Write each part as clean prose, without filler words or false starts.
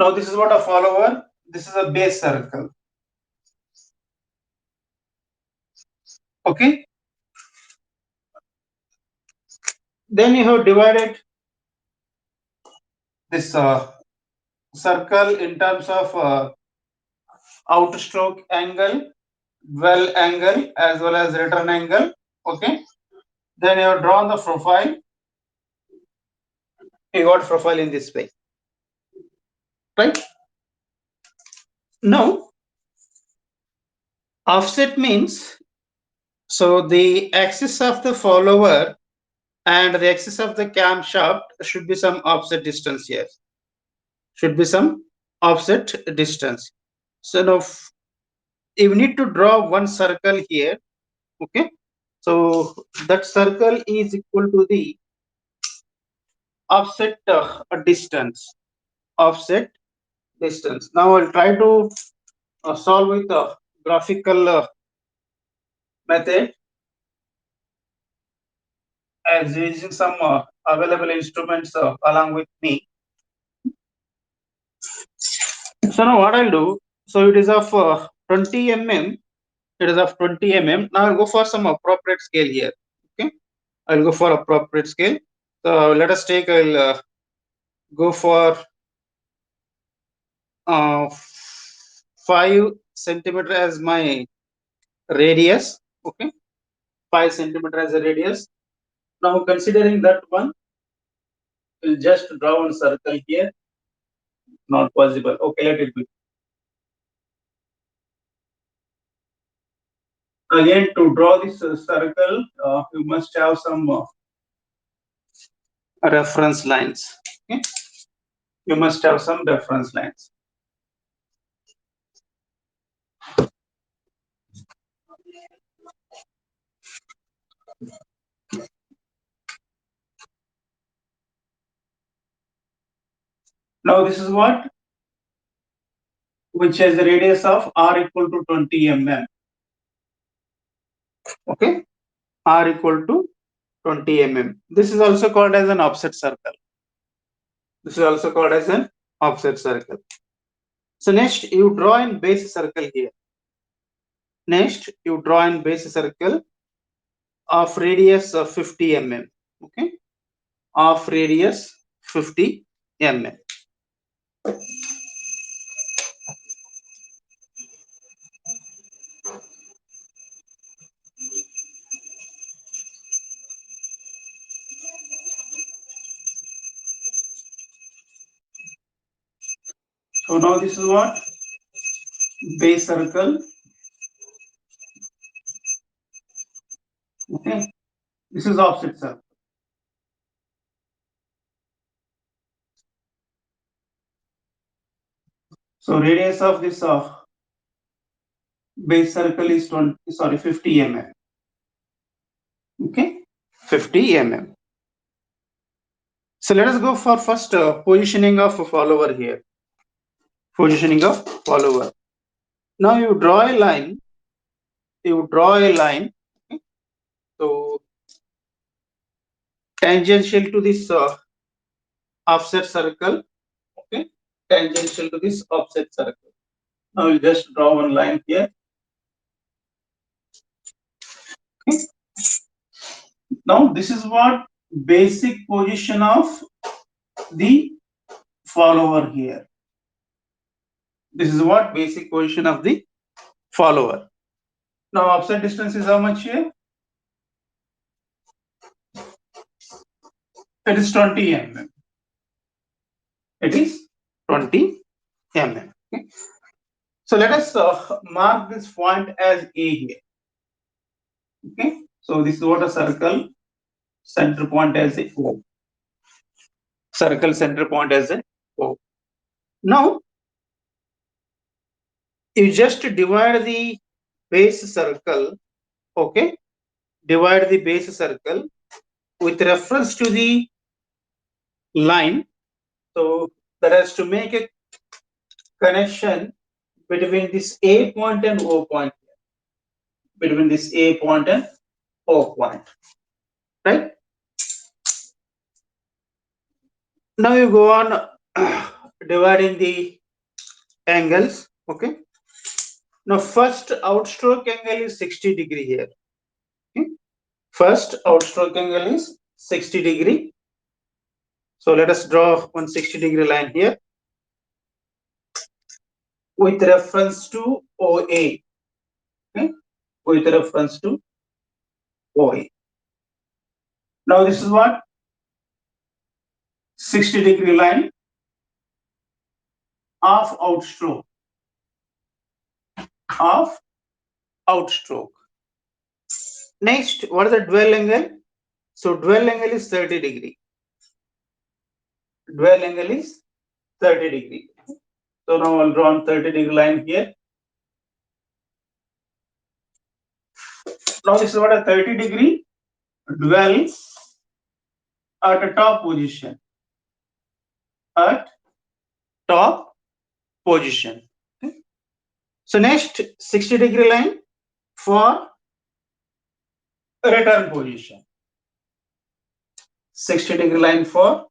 Now this is what a follower. This is a base circle. Okay. Then you have divided this circle in terms of outstroke angle, dwell angle, as well as return angle. Okay. Then you have drawn the profile. You got profile in this way, right? Now, offset means, so the axis of the follower and the axis of the camshaft should be some offset distance here. Should be some offset distance. So now you need to draw one circle here. Okay. So that circle is equal to the offset distance. Offset distance. Now I'll try to solve with a graphical method as using some available instruments along with me. So now what I'll do, so it is of 20 mm, it is of 20 mm. Now I'll go for some appropriate scale here. Okay, I'll go for appropriate scale. So let us take, I'll go for 5 centimeter as my radius. Okay, 5 centimeter as a radius. Now considering that one, we'll just draw one circle here. Not possible. Okay, let it be. Again, to draw this circle, you must have some reference lines. Okay, you must have some reference lines. Now this is what, which has a radius of r equal to 20 mm. Okay, r equal to 20 mm. This is also called as an offset circle. This is also called as an offset circle. So next you draw in base circle here. Next you draw in base circle of radius of 50 mm. Okay, of radius 50 mm. So now this is what, base circle. Okay, this is offset circle. So radius of this base circle is 50 mm. Okay, 50 mm. So let us go for first positioning of a follower here. Positioning of follower. Now you draw a line. You draw a line. Okay. So tangential to this offset circle. Okay, tangential to this offset circle. Now you just draw one line here. Okay. Now this is what basic position of the follower here. This is what basic position of the follower. Now offset distance is how much here? It is 20 mm. It is 20 mm. Okay. So let us mark this point as A here. Okay. So this is what a circle center point as a O. Circle center point as a O. Now you just divide the base circle. Okay. Divide the base circle with reference to the line. So that has to make a connection between this A point and O point. Between this A point and O point. Right? Now you go on dividing the angles. Okay. Now first outstroke angle is 60 degree here. Okay. First outstroke angle is 60 degree. So let us draw 160 degree line here with reference to OA. Okay. With reference to OA. Now this is what 60 degree line of outstroke. Of outstroke. Next, what is the dwell angle? So dwell angle is 30 degree. Dwell angle is 30 degree. So now I'll draw on 30 degree line here. Now this is what a 30 degree dwell at a top position. At top position. Okay. So next 60 degree line for return position. 60 degree line for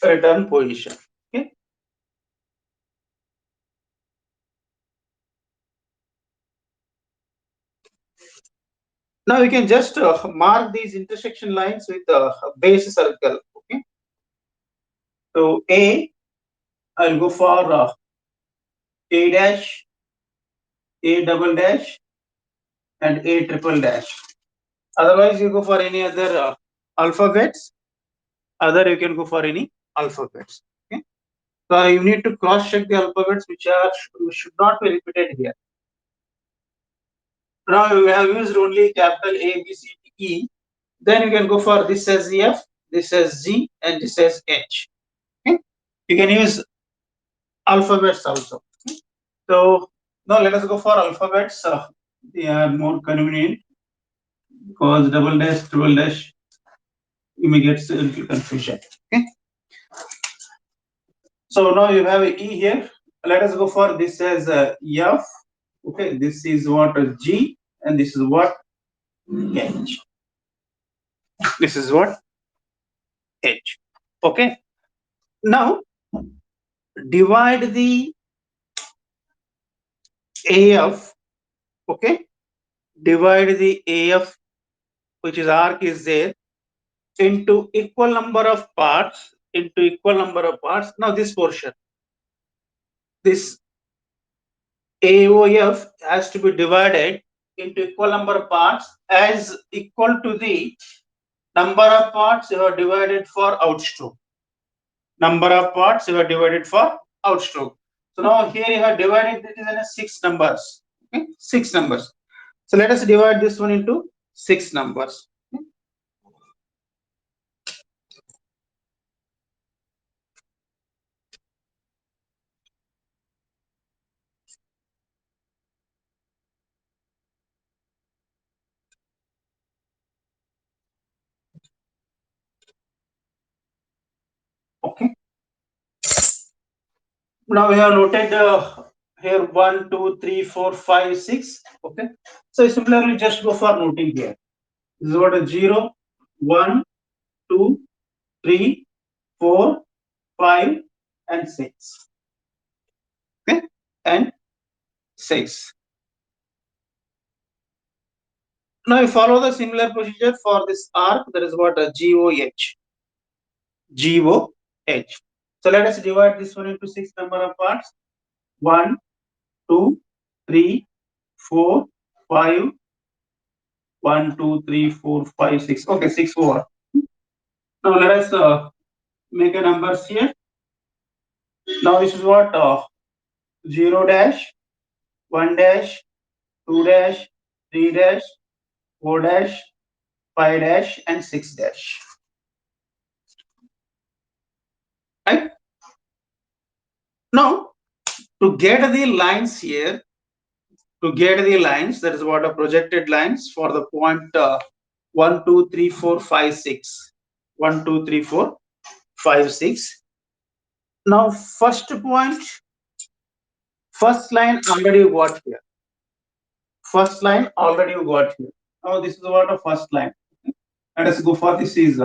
return position. Okay. Now we can just mark these intersection lines with a base circle. Okay. So I'll go for A dash, A double dash, and A triple dash. Otherwise, you go for any other alphabets. Other you can go for any alphabets. Okay. So you need to cross check the alphabets which should not be repeated here. Now we have used only capital A, B, C, D, E. Then you can go for this as F, this as G, and this as H. Okay. You can use alphabets also. Okay. So now let us go for alphabets. They are more convenient because double dash, triple dash, you may get a little confusion. Okay. So now you have a E here. Let us go for this as F. Okay, this is what a G, and this is what H. This is what H. Okay. Now divide the AF. Okay. Divide the AF, which is arc is there, into equal number of parts. Into equal number of parts. Now this portion, this AOF has to be divided into equal number of parts as equal to the number of parts you have divided for outstroke. Number of parts you have divided for outstroke. So now here you have divided it into 6 numbers. Okay, 6 numbers. So let us divide this one into 6 numbers. Okay. Now we have noted here 1, 2, 3, 4, 5, 6. Okay. So similarly, just go for noting here. This is what a 0, 1, 2, 3, 4, 5, and 6. Okay. And 6. Now you follow the similar procedure for this arc. That is what a GOH. GOH. So let us divide this one into 6 number of parts. 1, 2, 3, 4, 5. 1, 2, 3, 4, 5, 6. Okay, 6 over. Now let us make a numbers here. Now this is what 0 dash, 1 dash, 2 dash, 3 dash, 4 dash, 5 dash, and 6 dash. Right? Now to get the lines here, that is what are projected lines for the point 1, 2, 3, 4, 5, 6. 1, 2, 3, 4, 5, 6. Now first point, first line already you got here. First line already you got here. Now this is what a first line. Let us go for this is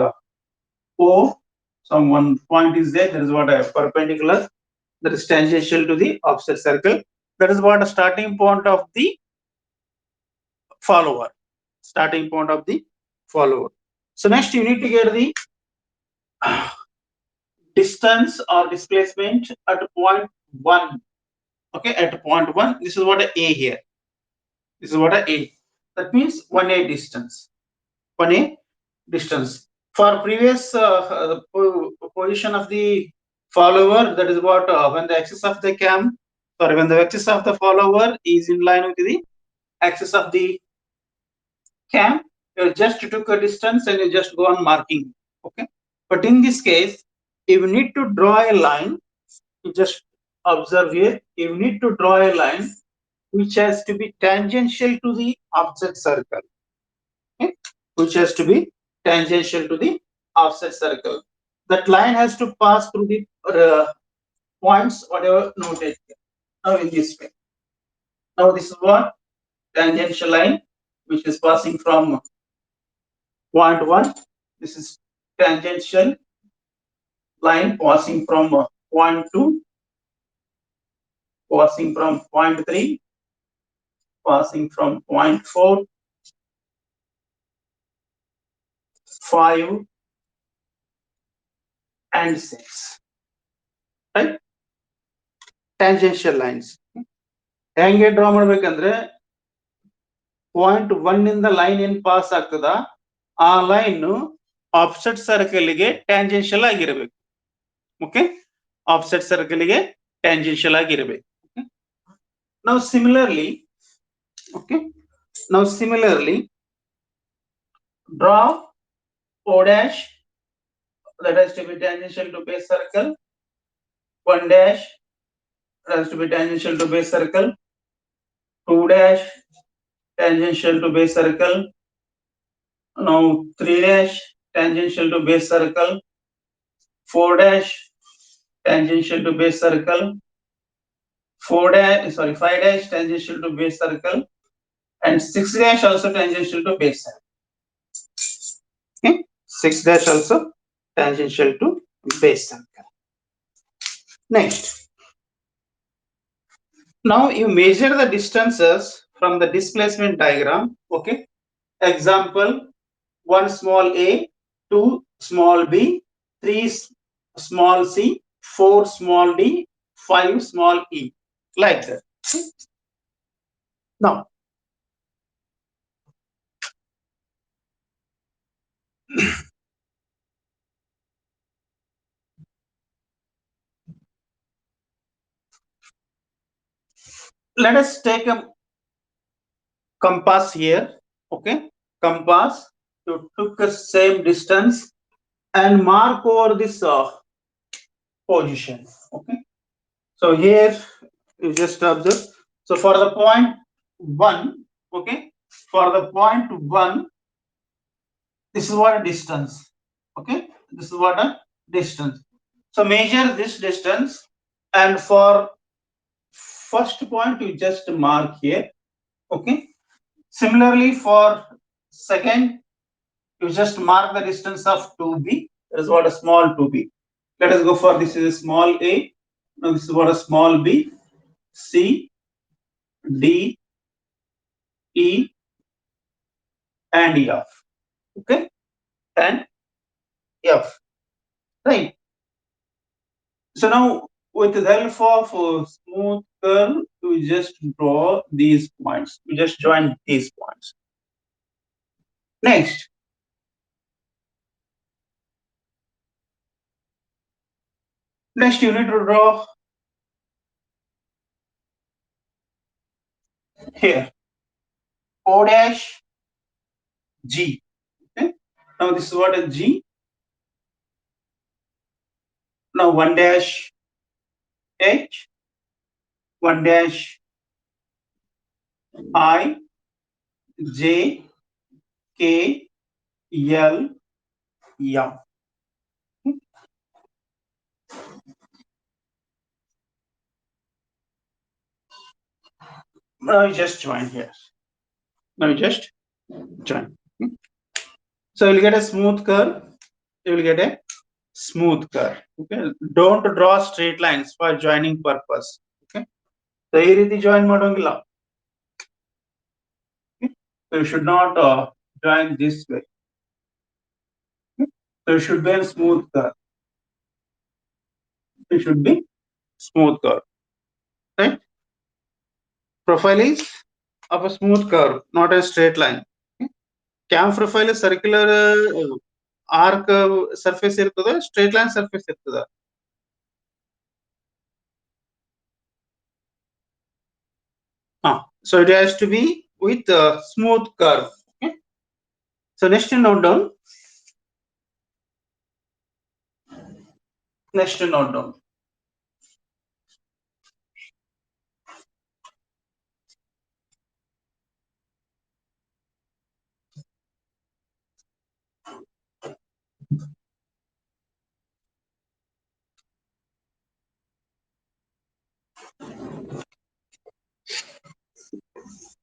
O. Some one point is there. That is what a perpendicular. that is tangential to the offset circle. That is what a starting point of the follower. Starting point of the follower. So next you need to get the distance or displacement at point 1. Okay, at point 1, this is what a here. This is what a. That means 1a distance. 1a distance. For previous position of the follower, that is what when the axis of the when the axis of the follower is in line with the axis of the cam, you just took a distance and you just go on marking. Okay, but in this case, if you need to draw a line, you just observe here. You need to draw a line which has to be tangential to the offset circle. Okay, which has to be tangential to the offset circle. That line has to pass through the points whatever noted here. Now in this way. Now this is what tangential line which is passing from point 1. This is tangential line passing from point 2, passing from point 3, passing from point 4, 5 and 6. Right? Tangential lines. ಹೆಂಗೆ draw ಮಾಡ್ಬೇಕಂದ್ರೆ point 1 ಇಂದ line ಏನ್ pass ಆಗ್ತದ ಆ line offset circle ಗೆ tangential ಆಗಿರಬೇಕು. Okay, offset circle ಗೆ tangential ಆಗಿರಬೇಕು. Now similarly, okay, now similarly draw O dash that has to be tangential to base circle, 1 dash that has to be tangential to base circle, 2 dash tangential to base circle, now 3 dash tangential to base circle, 4 dash tangential to base circle, 5 dash tangential to base circle, and 6 dash also tangential to base circle. Okay, 6 dash also tangential to base circle. Next, now you measure the distances from the displacement diagram. Okay, example 1 small a, 2 small b, 3 small c, 4 small d, 5 small e, like that. Now let us take a compass here. Okay, compass, you took the same distance and mark over this position. Okay, so here you just observe. So for the point 1, okay, for the point 1, this is what a distance. Okay, this is what a distance. So measure this distance, and for first point you just mark here. Okay, similarly for second you just mark the distance of 2b. That is what a small 2b. Let us go for this is a small a. Now this is what a small b, c, d, e and f. Okay, and f. Right. So now with the help of smooth curve, we just draw these points. We just join these points. Next, you need to draw here O dash G. Okay. Now this is what a G. Now 1 dash H, 1 dash I, J, K, L, M. Now you just join here. Now you just join. So you'll get a smooth curve. You will get a smooth curve. Okay, don't draw straight lines for joining purpose. Okay, so ಈ ರೀತಿ join ಮಾಡೋಂಗಿಲ್ಲ. Okay? So you should not join this way. Okay? So it should be a smooth curve. It should be smooth curve. Right? Profile is of a smooth curve, not a straight line. Okay? Cam profile is circular arc surface ಇರ್ತದ, straight line surface ಇರ್ತದ. So it has to be with a smooth curve. Okay? So next note down. Next note down.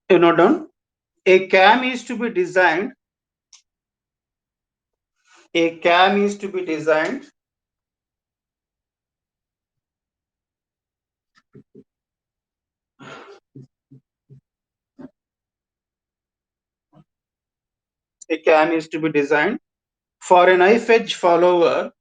You note down. A cam is to be designed. A cam is to be designed a cam is to be designed for a knife edge follower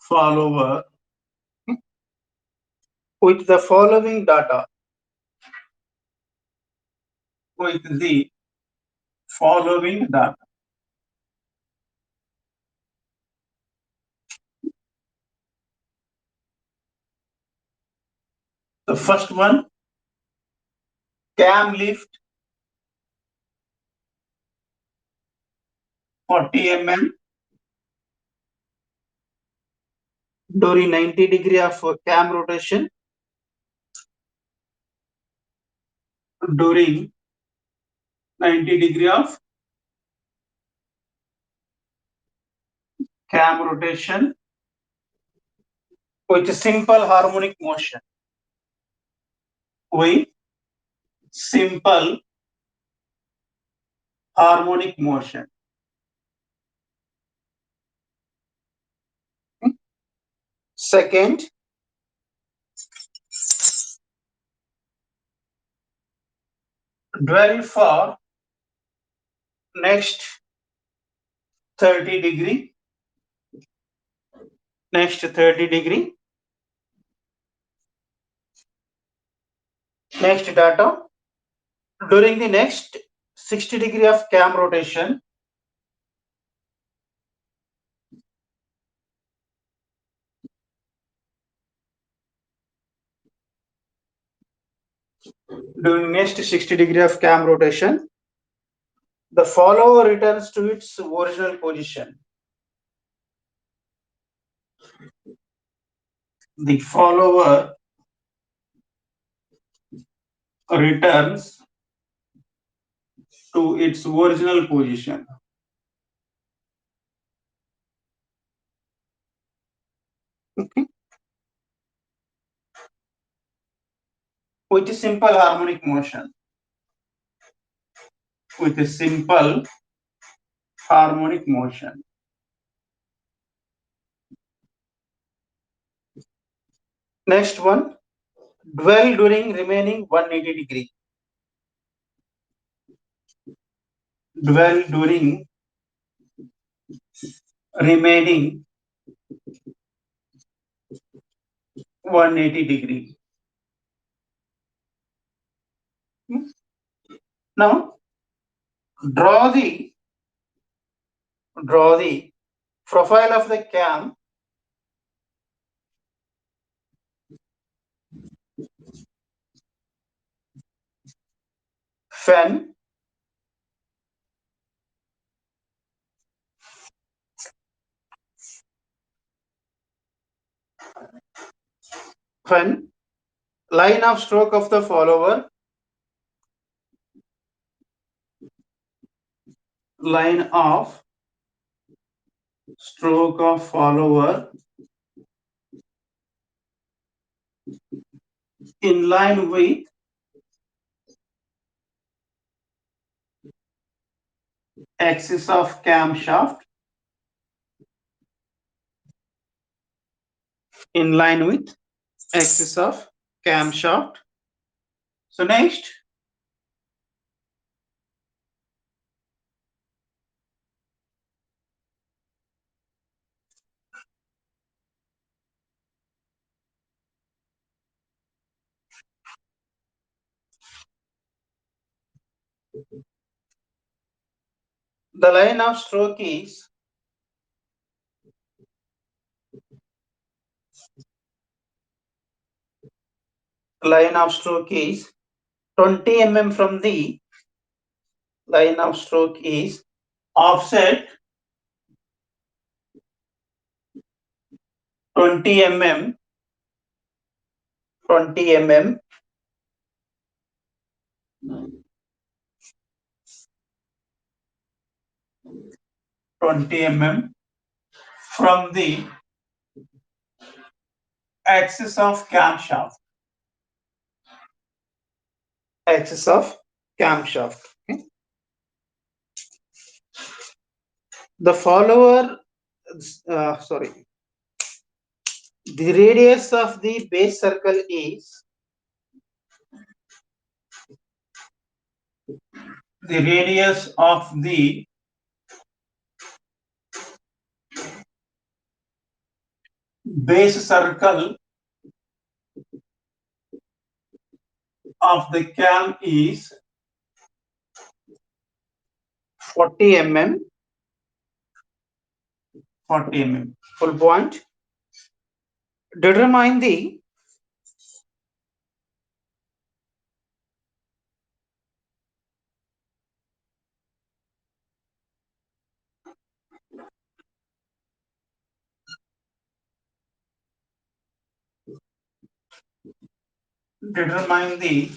follower with the following data. With the following data. The first one, cam lift 40 mm during 90 degree of cam rotation. During 90 degree of cam rotation with simple harmonic motion. With simple harmonic motion. Second, dwell for next 30 degree. Next 30 degree. Next data. During the next 60 degree of cam rotation, during next 60 degree of cam rotation, the follower returns to its original position. The follower returns to its original position. Okay. With a simple harmonic motion. With a simple harmonic motion. Next one, dwell during remaining 180 degree. Dwell during remaining 180 degree. Now draw the profile of the cam when line of stroke of the follower, line of stroke of follower in line with axis of camshaft in line with axis of camshaft. So next, the line of stroke is line of stroke is 20 mm from the line of stroke is offset 20 mm 20 mm 20 mm from the axis of camshaft. Axis of camshaft. Okay. The follower, sorry, the radius of the base circle is the radius of the base circle of the cam is 40 mm. 40 mm. Full point. Determine the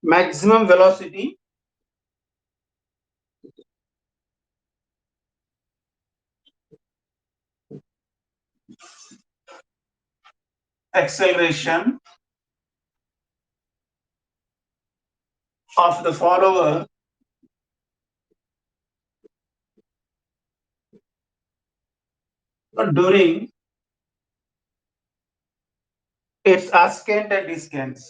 maximum velocity acceleration of the follower during its ascent and descent.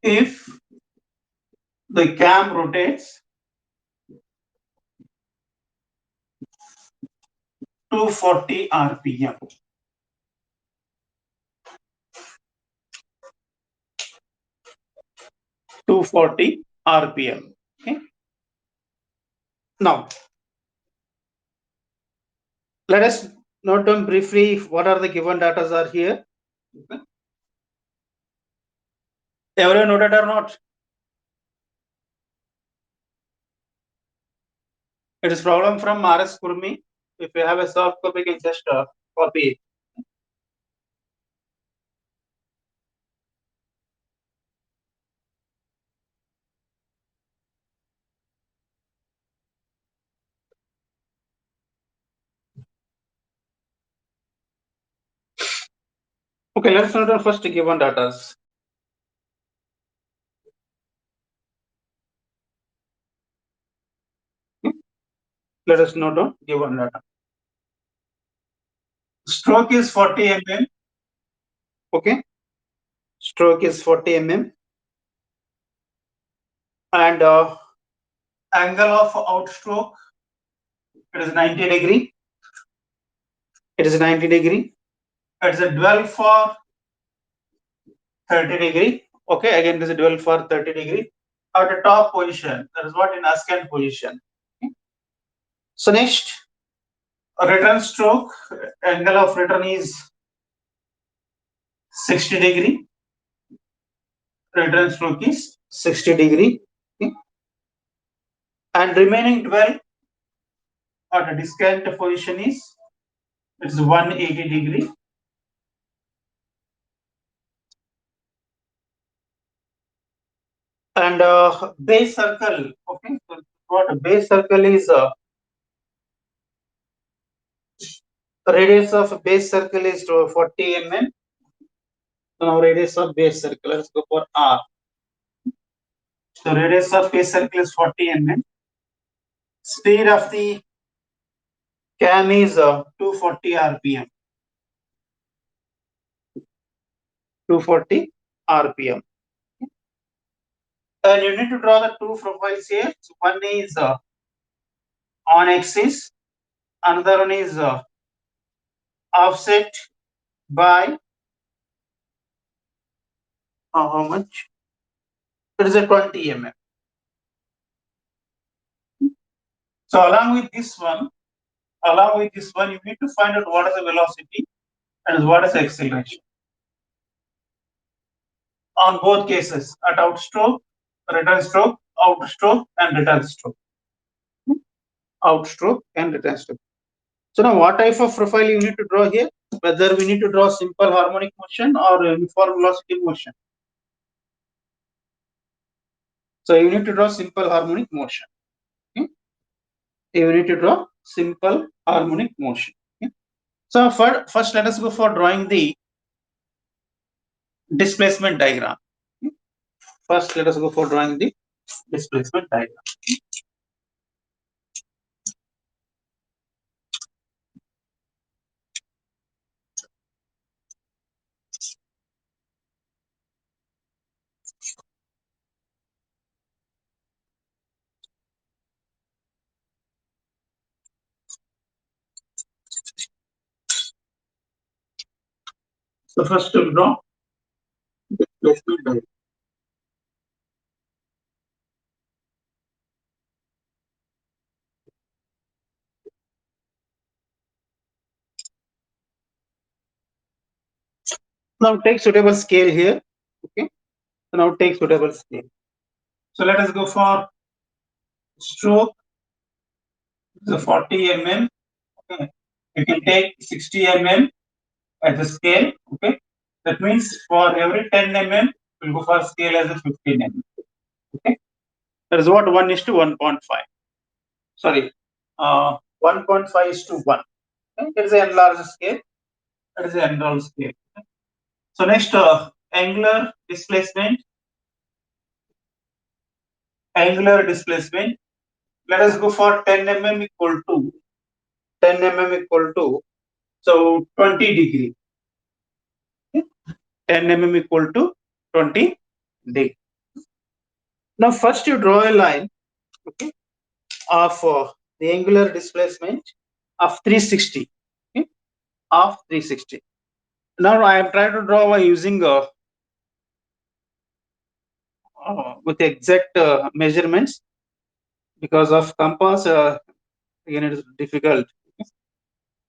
If the cam rotates 240 rpm. 240 rpm. Okay. Now, let us note down briefly what are the given data are here. Okay. Everyone noted or not? It is problem from RS Kurmi. If you have a soft copy, you can just copy it. Okay, let's note down first given data. Let us note down given data. Stroke is 40 mm. Okay. Stroke is 40 mm. And angle of outstroke, it is 90 degree. It is 90 degree. It is a dual for 30 degree. Okay, again, it is a dual for 30 degree. At the top position, that is what in ascent position. Okay. So next, return stroke, angle of return is 60 degree. Return stroke is 60 degree. Okay. And remaining 12 at a descent position is It's 180 degree. And base circle, okay, so what a base circle is, radius of base circle is to 40 mm. So now radius of base circle, let's go for R. So radius of base circle is 40 mm. Speed of the cam is 240 rpm. 240 rpm. And you need to draw the two profiles here. So one is on axis, another one is offset by how much? It is a 20 mm. So along with this one, you need to find out what is the velocity and what is the acceleration. On both cases, at outstroke, return stroke, outstroke, and return stroke. Outstroke and return stroke. So now what type of profile you need to draw here? Whether we need to draw simple harmonic motion or uniform velocity motion. So you need to draw simple harmonic motion. Okay? You need to draw simple harmonic motion. Okay? So first let us go for drawing the displacement diagram. Okay? First let us go for drawing the displacement diagram. So first to draw displacement diagram. Now take suitable scale here. Okay. So now take suitable scale. So let us go for stroke. So 40 mm. Okay. You can take 60 mm as a scale. Okay. That means for every 10 mm, we'll go for scale as a 15 mm. Okay. That is what 1 is to 1.5. Sorry. 1.5 is to 1. Okay. It is an enlarged scale. That is an enlarged scale. Okay. So next, angular displacement. Angular displacement. Let us go for 10 mm equal to 10 mm equal to, so 20 degree. Okay. 10 mm equal to 20 degree. Now first you draw a line, okay, of the angular displacement of 360. Okay, of 360. Now I am trying to draw by using with exact measurements, because of compass again it is difficult.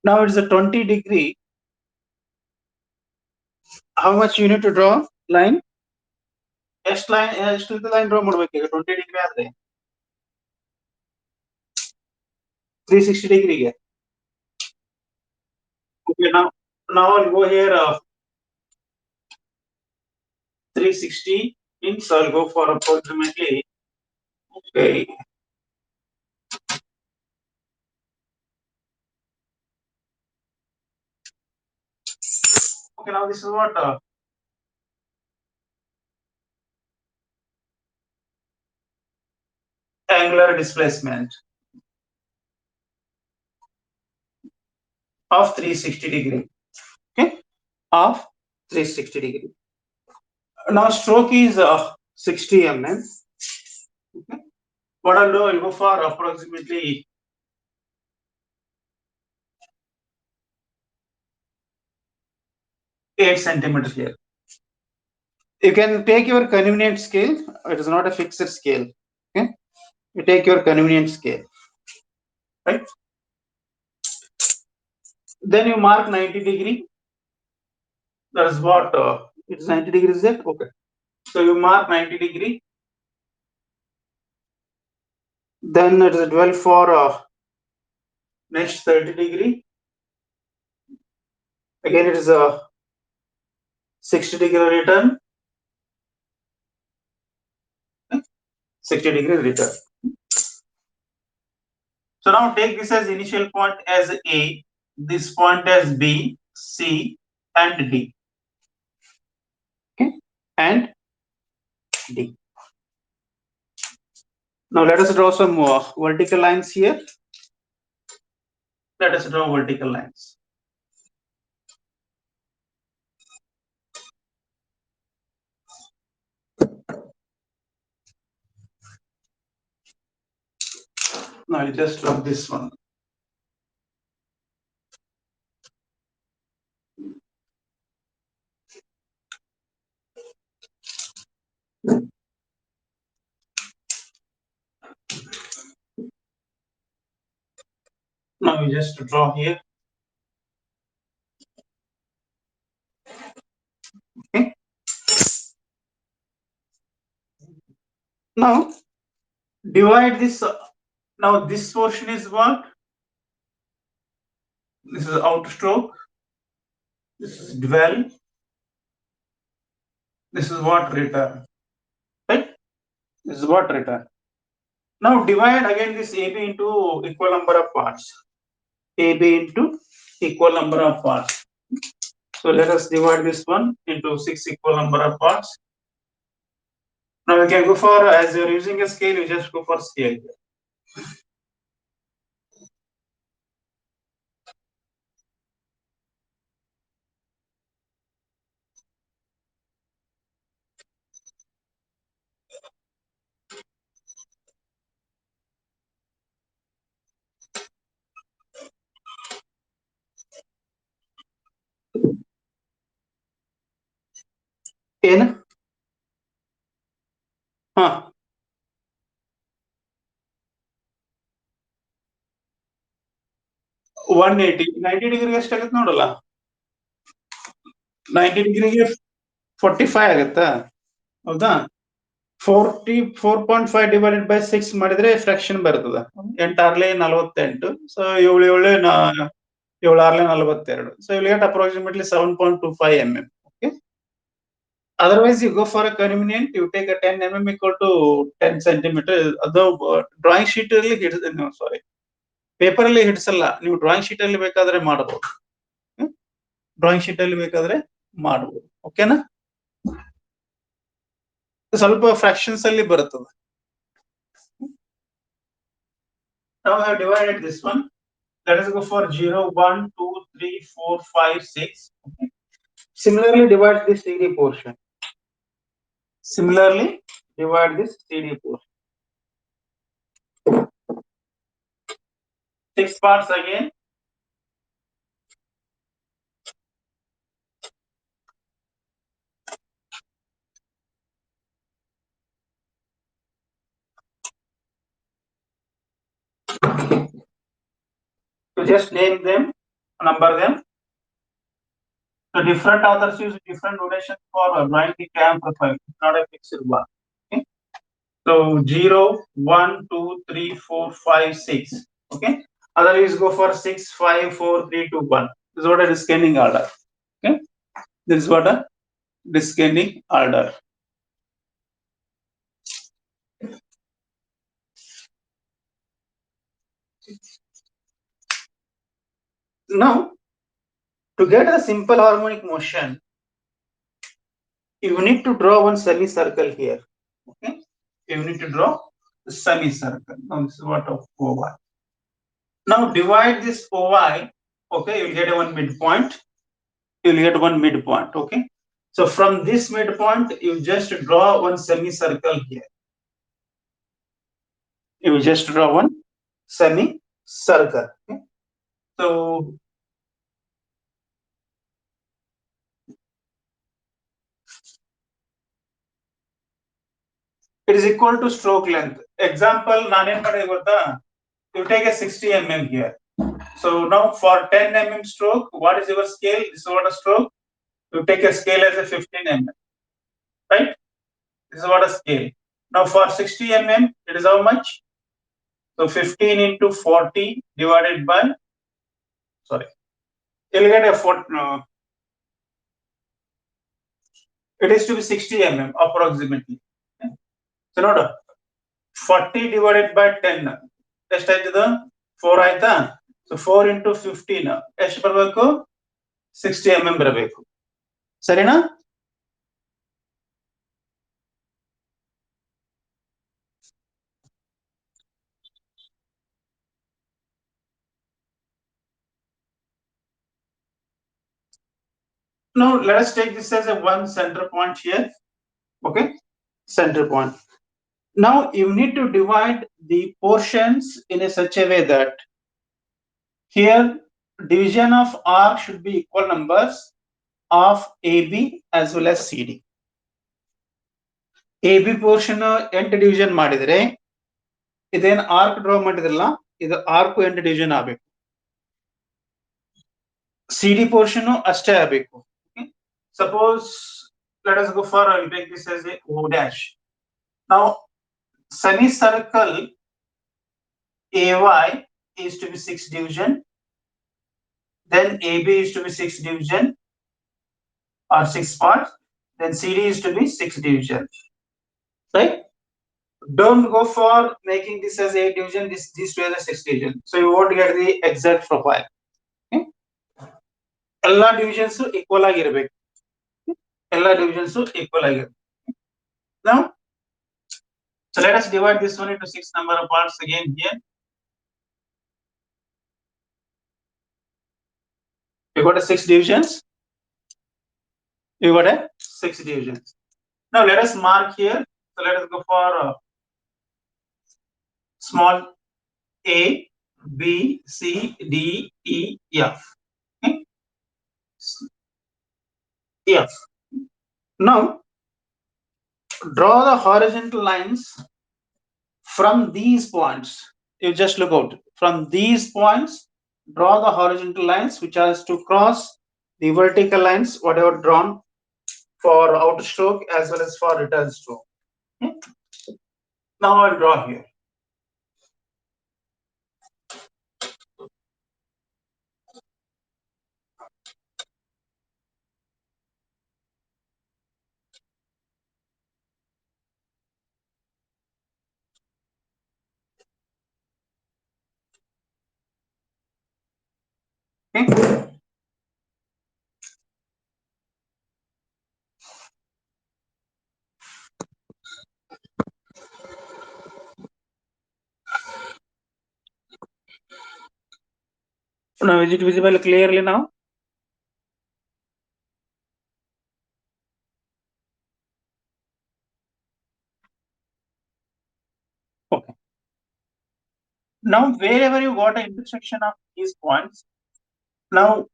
Now it is a 20 degree. How much you need to draw line? ಎಷ್ಟು line ಎಷ್ಟು line draw ಮಾಡ್ಬೇಕು ಈಗ 20 degree ಆದ್ರೆ 360 ಡಿಗ್ರಿಗೆ. Okay, now I'll go here 360 inch. I'll go for approximately, okay, now this is what angular displacement of 360 degree. Okay, of 360 degree. Now stroke is 60 mm. Okay. What I'll do, I'll go for approximately 8 centimeters here. You can take your convenient scale. It is not a fixed scale. Okay, you take your convenient scale, right? Then you mark 90 degree. That is what it's 90 degrees there. Okay, so you mark 90 degree. Then it is 12 for next 30 degree. Again, it is a 60-degree return. 60-degree return. So now take this as initial point as A, this point as B, C, and D. Okay, and D. Now let us draw some vertical lines here. Let us draw vertical lines. Now I'll just draw this one. Now we just draw here. Okay. Now divide this. Now this portion is what? This is outstroke. This is dwell. This is what return. Right? This is what return. Now divide again this AB into equal number of parts. AB into equal number of parts. So let us divide this one into 6 equal number of parts. Now we can go for, as you're using a scale, you just go for scale. In 180, 90 degree ಎಷ್ಟಾಗುತ್ತೆ ನೋಡಲ್ಲ, 90 ಡಿಗ್ರಿಗೆ 45 ಆಗುತ್ತಾ, ಹೌದಾ? 4.5 divided by 6 ಮಾಡಿದ್ರೆ fraction ಬರ್ತದ, 8 48. So 7 42. So you get approximately 7.25 mm. Okay. Otherwise, you go for a convenient, you take a 10 mm equal to 10 centimeter. Although drawing sheet ಅಲ್ಲಿ ಹಿಡಿದ, no, sorry, paper ಅಲ್ಲಿ ಹಿಡಿಸಲ್ಲ, ನೀವು ಡ್ರಾಯಿಂಗ್ ಶೀಟ್ ಅಲ್ಲಿ ಬೇಕಾದ್ರೆ ಮಾಡಬಹುದು. Drawing sheet ಅಲ್ಲಿ ಬೇಕಾದ್ರೆ ಮಾಡಬಹುದು. ಓಕೆನಾ? ಸ್ವಲ್ಪ ಫ್ರಾಕ್ಷನ್ಸ್ ಅಲ್ಲಿ ಬರುತ್ತದೆ. Now I have divided this one. Let us go for 0, 1, 2, 3, 4, 5, 6. Okay. Similarly, divide this CD portion. Similarly, divide this CD portion. 6 parts again. You just name them, number them. So different authors use different notation for drawing the cam profile. It's not a fixed one. Okay. So 0, 1, 2, 3, 4, 5, 6. Okay. Otherwise, go for 6, 5, 4, 3, 2, 1. This is what a descending order. Okay. This is what a descending order. Now, to get a simple harmonic motion, you need to draw one semicircle here. Okay. You need to draw a semicircle. Now, this is what of OY. Now, divide this OY. Okay. You will get one midpoint. You will get one midpoint. Okay. So, from this midpoint, you just draw one semicircle here. You just draw one semicircle. Okay. So, it is equal to stroke length. Example, you take a 60 mm here. So now for 10 mm stroke, what is your scale? This is what a stroke. You take a scale as a 15 mm, right? This is what a scale. Now for 60 mm, it is how much? So 15 into 40 divided by, sorry, you'll get a It is to be 60 mm approximately. So note 40 divided by 10. ಎಷ್ಟಾಯ್ತದ 4 ಆಯ್ತಾ. So 4 into 15 ಎಷ್ಟು ಬರಬೇಕು 60 mm ಬರಬೇಕು. ಸರಿನಾ? Now let us take this as a one center point here. Okay, center point. Now you need to divide the portions in a such a way that here division of R should be equal numbers of AB as well as CD. AB portion ಎಂಟು division ಮಾಡಿದ್ರೆ ಇದೇನು arc draw ಮಾಡಿದ್ರಲ್ಲ ಇದು arc ಎಂಟು division ಆಗಬೇಕು. CD portion ಅಷ್ಟೇ ಆಗಬೇಕು. Suppose let us go for I'll take this as a O dash. Now semicircle AY is to be 6 division, then AB is to be 6 division or 6 parts, then CD is to be 6 division. Right? Don't go for making this as 8 division, this to as a 6 division. So you won't get the exact profile. Okay? All divisions equal ಆಗಿರಬೇಕು. All divisions equal ಆಗಿರಬೇಕು. Now, so let us divide this one into 6 number of parts again here. You got a 6 divisions. You got a 6 divisions. Now let us mark here. So let us go for small a, b, c, d, e, f. Okay? F. Now draw the horizontal lines from these points. You just look out from these points. Draw the horizontal lines which has to cross the vertical lines whatever drawn for outstroke as well as for return stroke. Okay? Now I'll draw here. Okay? Now is it visible clearly now? Okay. Now wherever you got an intersection of these points, now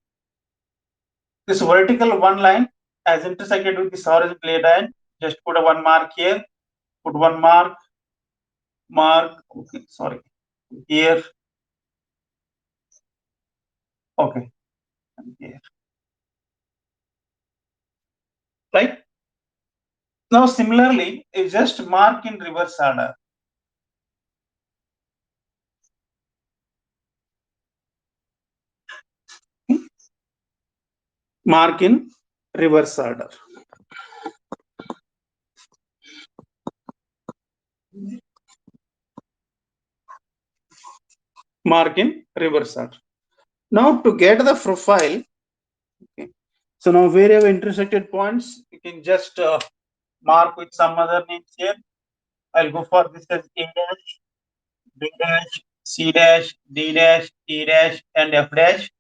this vertical one line has intersected with this horizontal line. Just put a one mark here. Put one mark. Okay, sorry. Here. Okay. And here. Right. Now similarly, you just mark in reverse order. Mark in reverse order. Mark in reverse order. Now to get the profile, okay. So now wherever intersected points, you can just mark with some other names here. I'll go for this as A dash, B dash, C dash, D dash, E dash, and F dash,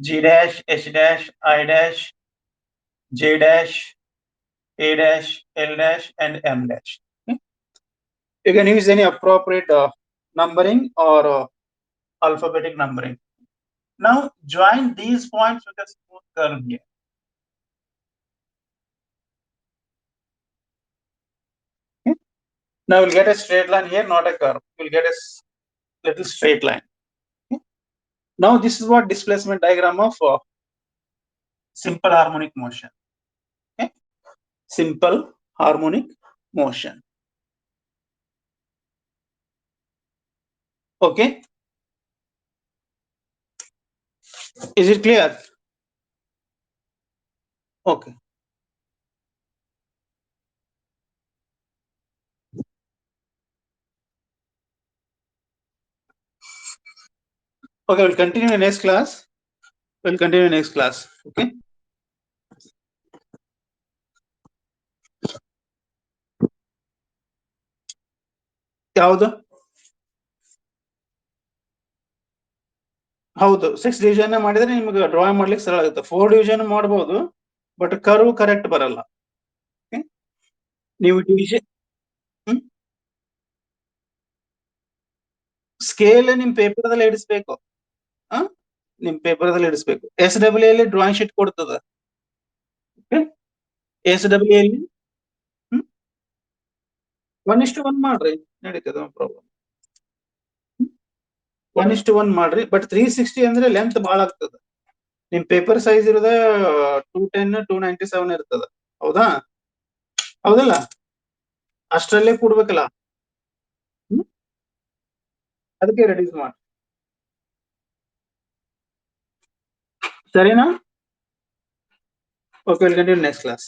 G dash, H dash, I dash, J dash, A dash, L dash, and M dash. Okay. You can use any appropriate numbering or alphabetic numbering. Now join these points with a smooth curve here. Okay. Now we'll get a straight line here, not a curve. We'll get a little straight line. Okay. Now this is what displacement diagram of simple harmonic motion. Okay. Simple harmonic motion. Okay. Is it clear? Okay. Okay, we'll continue in next class. Okay. ಯಾವುದು? ಹೌದು, 6 division ಮಾಡಿದ್ರೆ ನಿಮ್ಗೆ draw ಮಾಡ್ಲಿಕ್ಕೆ ಸರಳ ಆಗುತ್ತೆ. 4 division ಮಾಡಬಹುದು, but curve correct ಬರಲ್ಲ. ನೀವು ಡಿವಿಷನ್ ಸ್ಕೇಲ್ ನಿಮ್ ಪೇಪರ್ದಲ್ಲಿ ಇಡಿಸ್ಬೇಕು. ನಿಮ್ ಪೇಪರ್ದಲ್ಲಿ ಇಡಿಸ್ಬೇಕು. SWA ಅಲ್ಲಿ ಡ್ರಾಯಿಂಗ್ ಶೀಟ್ ಕೊಡ್ತದ. SWA ಅಲ್ಲಿ 1:1 ಮಾಡ್ರಿ, ನಡೀತದೆ, ಪ್ರಾಬ್ಲಮ್. 1:1 ಮಾಡ್ರಿ, ಬಟ್ 360 ಅಂದ್ರೆ ಲೆಂತ್ ಬಾಳ ಆಗ್ತದ. ನಿಮ್ ಪೇಪರ್ ಸೈಜ್ ಇರೋದ 210 297 ಇರ್ತದ. ಹೌದಲ್ಲ? ಅಷ್ಟರಲ್ಲೇ ಕೊಡ್ಬೇಕಲ್ಲ. ಅದಕ್ಕೆ ರೆಡ್ಯೂಸ್ ಮಾಡಿ. ಸರಿನಾ? Okay, we'll continue next class.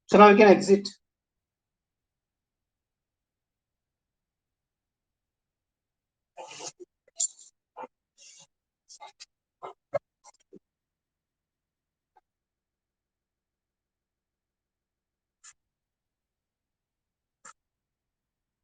So now we can exit.